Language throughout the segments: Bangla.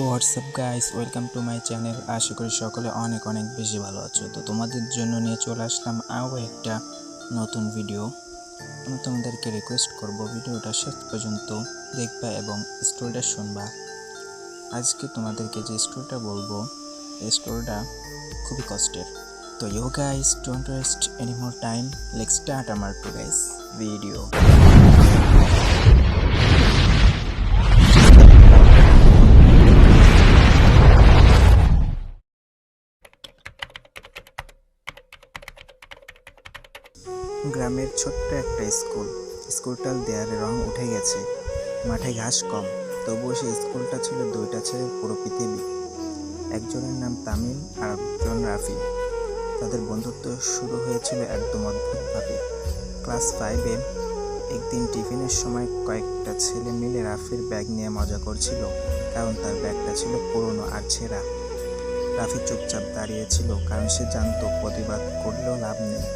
WhatsApp guys, welcome to my channel. আশা করি সকলে অনেক অনেক বেশি ভালো আছো। তো তোমাদের জন্য নিয়ে চলে আসলাম আরও একটা নতুন ভিডিও। আমি তোমাদেরকে রিকোয়েস্ট করব ভিডিওটা শেষ পর্যন্ত দেখবা এবং স্টোরিটা শুনবা। আজকে তোমাদেরকে যে স্টোরিটা বলবো এই স্টোরিটা খুবই কষ্টের। তো you guys, don't waste any more time, let's start আমার টুডেস ভিডিও। গ্রামের ছোট্ট একটা স্কুলটার দেয়ালে রং উঠে গেছে, মাঠে ঘাস কম, তবুও সেই স্কুলটা ছিল দুইটা ছেলের পুরো পৃথিবী। একজনের নাম তামিম আর একজন রাফি। তাদের বন্ধুত্ব শুরু হয়েছিল একদম অদ্ভুতভাবে। ক্লাস 5-এ একদিন টিফিনের সময় কয়েকটা ছেলে মিলে রাফির ব্যাগ নিয়ে মজা করছিল, কারণ তার ব্যাগটা ছিল পুরনো আর ছেঁড়া। রাফি চুপচাপ দাঁড়িয়েছিল, কারণ সে জানতো প্রতিবাদ করলেও লাভ নেই।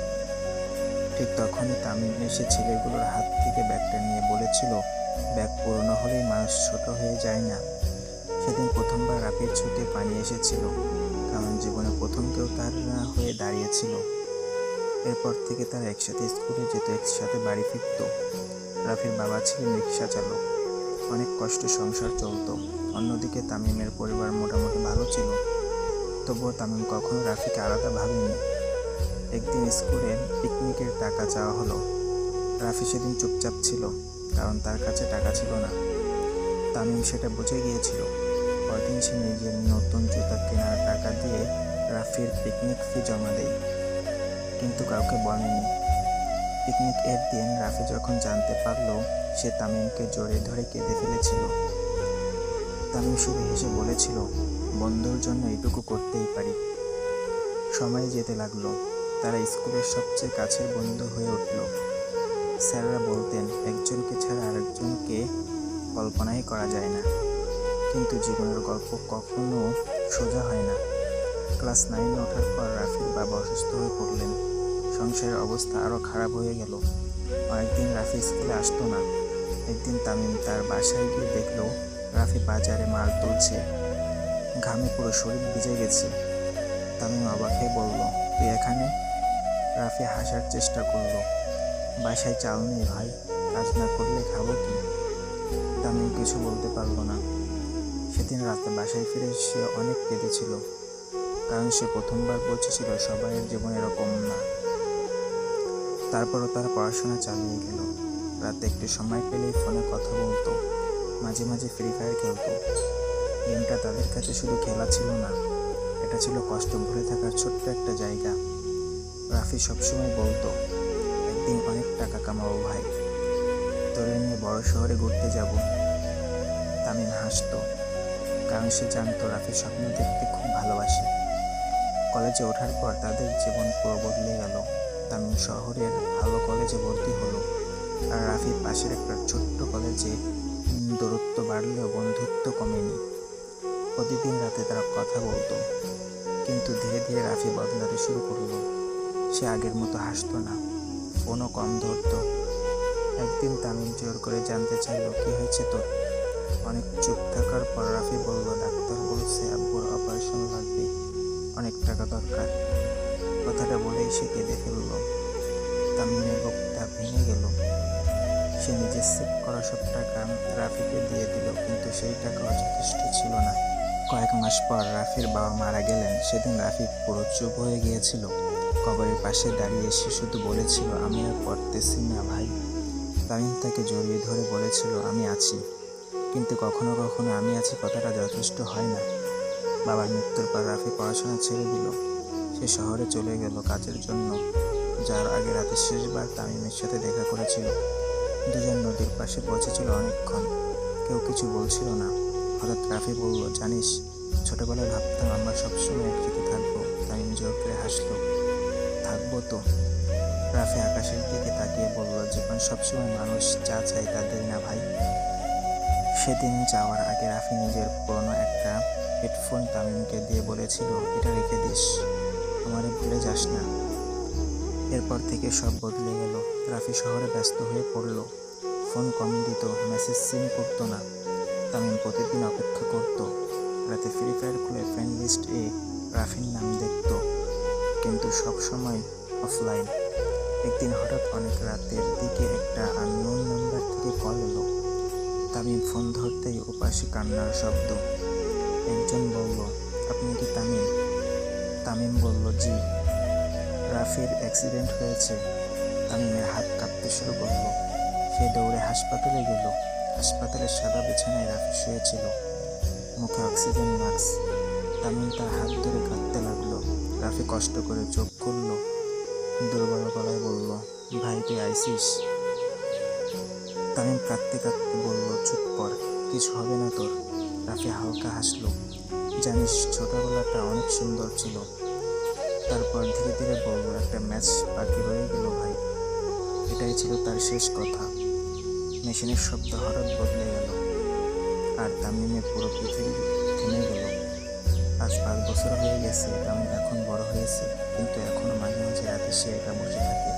ঠিক তখনই তামিম এসে ছেলেগুলোর হাত থেকে ব্যাগটা নিয়ে বলেছিল, ব্যাগ পুরনো হলেই মানুষ ছোট হয়ে যায় না। সেদিন প্রথমবার রাফির চোখে পানি এসেছিল, কারণ জীবনে প্রথম কেউ তার হয়ে দাঁড়িয়েছিল। এরপর থেকে তারা একসাথে স্কুলে যেত, একসাথে বাড়ি ফিরত। রাফির বাবা ছিলেন রিক্সা চালক, অনেক কষ্টে সংসার চলত। অন্যদিকে তামিমের পরিবার মোটামুটি ভালো ছিল, তবুও তামিম কখনো রাফিকে আলাদা ভাবেনি। একদিন স্কুলে পিকনিকের টাকা চাওয়া হলো। রাফি সেদিন চুপচাপ ছিল, কারণ তার কাছে টাকা ছিল না। তামিম সেটা বুঝে গিয়েছিল। পরদিন সে নিজের নতুন জুতা কেনার টাকা দিয়ে রাফির পিকনিক ফি জমা দেয়, কিন্তু কাউকে বলেনি। পিকনিক এর দিন রাফি যখন জানতে পারল, সে তামিমকে জড়িয়ে ধরে কেঁদে ফেলেছিল। তামিম শুধু হেসে বলেছিল, বন্ধুর জন্য এইটুকু করতেই পারি। সময় যেতে লাগলো, তারা স্কুলের সবচেয়ে কাছের বন্ধু হয়ে উঠল। স্যাররা বলতেন, একজনকে ছাড়া আরেকজনকে কল্পনাই করা যায় না। কিন্তু জীবনের গল্প কখনো সোজা হয় না। ক্লাস 9-এ ওঠার পর রাফির বাবা অসুস্থ হয়ে পড়লেন। সংসারের অবস্থা আরও খারাপ হয়ে গেল। অনেকদিন রাফি স্কুলে আসতো না। একদিন তামিম তার বাসায় গিয়ে দেখল রাফি বাজারে মাল তুলছে, ঘামে পুরো শরীর ভিজে গেছে। তামিম অবাক হয়ে বলল, তুই এখানে? রাফি হাসার চেষ্টা করলো, বাসায় চাল নেই ভাই, কাজ না করলে খাবো কি? তামিম কিছু বলতে পারল না। সেদিন রাতে বাসায় ফিরে সে অনেক কেঁদেছিল, কারণ সে প্রথমবার বুঝেছিল সবাইয়ের জীবন এরকম না। তারপরও তার পড়াশোনা চালিয়ে গেল। রাতে একটু সময় পেলেই ফোনে কথা বলতো, মাঝে মাঝে ফ্রি ফায়ার খেলতো। গেমটা তাদের কাছে শুধু খেলা ছিল না, এটা ছিল কষ্ট ভরে থাকার ছোট্ট একটা জায়গা। রাফি সবসময় বলতো, একদিন অনেক টাকা কামাবো ভাই, তোরে নিয়ে বড় শহরে ঘুরতে যাব। তামিম হাসতো, কারণ সে জানতো রাফি স্বপ্ন দেখতে খুব ভালোবাসে। কলেজে ওঠার পর তাদের জীবন পুরো বদলে গেল। তামিম শহরের ভালো কলেজে ভর্তি হলো, আর রাফি পাশের একটা ছোট্ট কলেজে। দূরত্ব বাড়লেও বন্ধুত্ব কমেনি। প্রতিদিন রাতে তারা কথা বলতো, কিন্তু ধীরে ধীরে রাফি বদলাতে শুরু করলো। সে আগের মতো হাসতো না, ফোনও কম ধরতো। একদিন তামিম জোর করে জানতে চাইল, কি হয়েছে তোর? অনেক চুপ থাকার পর রাফি বলল, ডাক্তার বলছে আব্বুর অপারেশন লাগবে, অনেক টাকা দরকার। কথাটা বলেই সে কেঁদে ফেলল। তামিমের বুকটা ভেঙে গেল। সে নিজের সেভ করা সব টাকা রাফিকে দিয়ে দিল, কিন্তু সেই টাকা যথেষ্ট ছিল না। কয়েক মাস পর রাফির বাবা মারা গেলেন। সেদিন রাফি পুরো চুপ হয়ে গিয়েছিল। কবরের পাশে দাঁড়িয়ে সে শুধু বলেছিল, আমি আর পড়তেছি না ভাই। তামিম তাকে জড়িয়ে ধরে বলেছিল, আমি আছি। কিন্তু কখনো কখনো আমি আছি কথাটা যথেষ্ট হয় না। বাবার মৃত্যুর পর রাফি পড়াশোনা ছেড়ে দিল। সে শহরে চলে গেল কাজের জন্য। যার আগে রাতে শেষবার তামিমের সাথে দেখা করেছিল। দুজন নদীর পাশে বসেছিল অনেকক্ষণ, কেউ কিছু বলছিল না। হঠাৎ রাফি বলল, জানিস, ছোটবেলায় ভাবতাম আমরা সবসময় একসাথে থাকবো। তামিম জোর করে হাসলো, থাকবো তো? রাফি আকাশের দিকে তাকিয়ে বলল, জীবন সবসময় মানুষ যা চায় তা দেয় না ভাই। সেদিন যাওয়ার আগে রাফি নিজের পুরনো একটা হেডফোন তামিমকে দিয়ে বলেছিল, এটা রেখে দিস, আমারে ভুলে যাস না। এরপর থেকে সব বদলে গেল। রাফি শহরে ব্যস্ত হয়ে পড়ল, ফোন কম দিত, মেসেজ সিন করতো না। তামিম প্রতিদিন অপেক্ষা করত, রাফির নাম দেখত, কিন্তু সব সময় অফলাইন। একদিন হঠাৎ অনেক রাতের দিকে একটা আননোন নাম্বার থেকে কল এলো। তামিম ফোন ধরতেই ওপাশে কান্নার শব্দ। একজন বলল, আপনি কি তামিম? তামিম বলল, জি। রাফির অ্যাক্সিডেন্ট হয়েছে। তামিমের হাত কাঁপতে শুরু করলো। সে দৌড়ে হাসপাতালে গেল। হাসপাতালের সাদা বিছানায় রাফি শুয়েছিল, মুখে অক্সিজেন মাস্ক। তামিম তার হাত ধরে কাঁদতে লাগলো। রাফি কষ্ট করে চোখ খুলল, দুর্বল গলায় বলল, ভাই তুই আইসিস? তামিম কাঁদতে কাঁদতে বলল, চুপ কর, কিছু হবে না তোর। রাফি হালকা হাসলো। জানিস, ছোটবেলাটা অনেক সুন্দর ছিল। তারপর ধীরে ধীরে বলল, একটা ম্যাচ বাকি রয়ে গেল ভাই। এটাই ছিল তার শেষ কথা। মেশিনের শব্দ হঠাৎ বদলে গেল, আর তামিমের পুরো পৃথিবী থেমে গেল। আজ 5 বছর হয়ে গেছে। তামিম এখন বড় হয়েছে, কিন্তু এখনো মাঝে মাঝে রাতে সে একা বসে থাকে,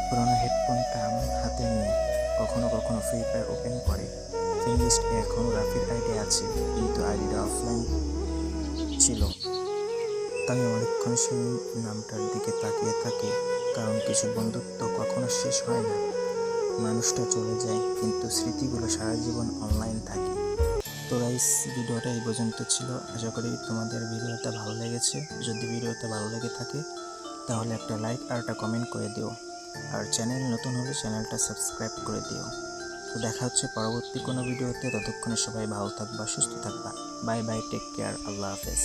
পুরোনো হেডফোনটা হাতে নিয়ে। কখনো কখনো ফ্রি ফায়ার ওপেন করে। ফ্রেন্ড লিস্টে এখনো রাফির আইডি আছে, কিন্তু আইডিটা অফলাইন ছিল। তামিম অনেকক্ষণ সেই নামটার দিকে তাকিয়ে থাকে, কারণ কিছু বন্ধুত্ব কখনো শেষ হয় না। মানুষটা চলে যায়, কিন্তু স্মৃতিগুলো সারা জীবন অনলাইন থাকে। তো গাইস, ভিডিওটা এই পর্যন্ত ছিল। আশা করি তোমাদের ভিডিওটা ভালো লেগেছে। যদি ভিডিওটা ভালো লেগে থাকে তাহলে একটা লাইক আর একটা কমেন্ট করে দিও। আর চ্যানেল নতুন হলে চ্যানেলটা সাবস্ক্রাইব করে দিও। তো দেখা হচ্ছে পরবর্তী কোনো ভিডিওতে। ততক্ষণে সবাই ভালো থাকবা, সুস্থ থাকবা। বাই বাই, টেক কেয়ার, আল্লাহ হাফেজ।